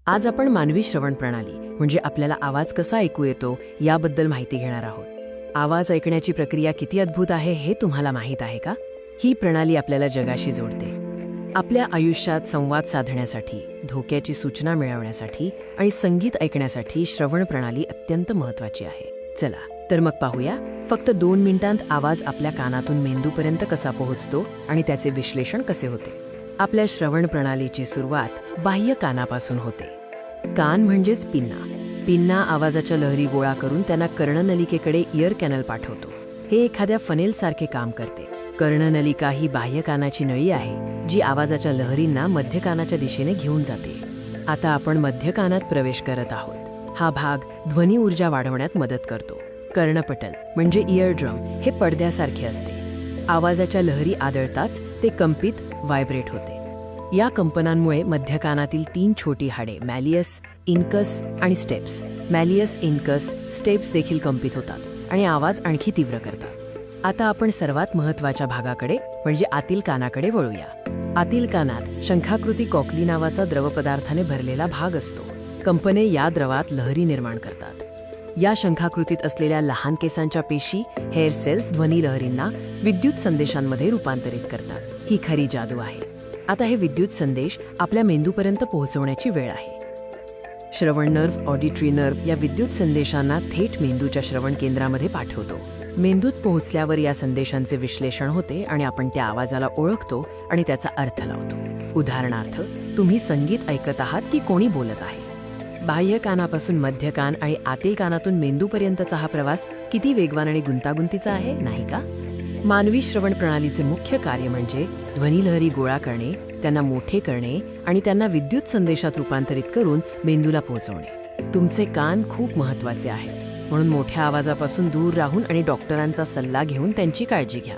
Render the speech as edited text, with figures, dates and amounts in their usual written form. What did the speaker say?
आज आपण मानवी श्रवण प्रणाली म्हणजे आपल्याला आवाज कसा ऐकू येतो याबद्दल माहिती घेणार आहोत। आवाज ऐकण्याची प्रक्रिया किती अद्भुत आहे हे तुम्हाला माहीत आहे का? ही प्रणाली आपल्याला जगाशी जोडते। आपल्या आयुष्यात संवाद साधण्यासाठी, धोक्याची सूचना मिळवण्यासाठी आणि संगीत ऐकण्यासाठी श्रवण प्रणाली अत्यंत महत्त्वाची आहे। चला तर मग पाहूया फक्त 2 मिनिटांत आवाज आपल्या कानातून मेंदूपर्यंत कसा पोहोचतो आणि त्याचे विश्लेषण कसे होते। आपल्या श्रवण प्रणालीची सुरुवात बाह्य कानापासून होते। कान म्हणजेच पिन्ना। पिन्ना आवाजाच्या लहरी गोळा करून त्यांना कर्णनलिकेकडे इयर कॅनल पाठवतो। हे एखाद्या फनेलसारखे काम करते। कर्णनलिका ही बाह्य कानाची नळी आहे जी आवाजाच्या लहरींना मध्य कानाच्या दिशेने घेऊन जाते। आता आपण मध्य कानात प्रवेश करत आहोत। हा भाग ध्वनी ऊर्जा वाढवण्यात मदत करतो। कर्णपटल म्हणजे इयर ड्रम हे पडद्यासारखे असते। आवाजाच्या लहरी आदळताच ते कंपित व्हायब्रेट होते। या कंपनांमुळे मध्य कानातील 3 छोटी हाडे मॅलियस, इनकस आणि स्टेप्स देखील कंपित होतात आणि आवाज आणखी तीव्र करतात। आता आपण सर्वात महत्त्वाच्या भागाकडे म्हणजे आतील कानाकडे वळूया। आतील कानात शंखाकृती कॉकली नावाचा द्रवपदार्थाने भरलेला भाग असतो। कंपने या द्रवात लहरी निर्माण करतात। या शंखाकृतीत असलेल्या लहान केसांच्या पेशी हेअर सेल्स ध्वनी लहरींना विद्युत संदेशांमध्ये रूपांतरित करतात। ही खरी जादू आहे। आता हे विद्युत संदेश आपल्या मेंदूपर्यंत पोहोचवण्याची वेळ आहे। श्रवण नर्व, ऑडिटरी नर्व या विद्युत संदेशांना थेट मेंदूच्या श्रवण केंद्रामध्ये पाठवतो। मेंदूत पोहोचल्यावर या संदेशांचे विश्लेषण होते आणि आपण त्या आवाजाला ओळखतो आणि त्याचा अर्थ लावतो। उदाहरणार्थ, तुम्ही संगीत ऐकत आहात की कोणी बोलत आहे। बाह्य कानापासून मध्य कान आणि आतील कानातून मेंदूपर्यंतचा हा प्रवास किती वेगवान आणि गुंतागुंतीचा आहे, नाही का? मानवी श्रवण प्रणालीचे मुख्य कार्य म्हणजे ध्वनिलहरी गोळा करणे, त्यांना मोठे करणे आणि त्यांना विद्युत संदेशात रूपांतरित करून मेंदूला पोहोचवणे। तुमचे कान खूप महत्त्वाचे आहेत, म्हणून मोठ्या आवाजापासून दूर राहून आणि डॉक्टरांचा सल्ला घेऊन त्यांची काळजी घ्या।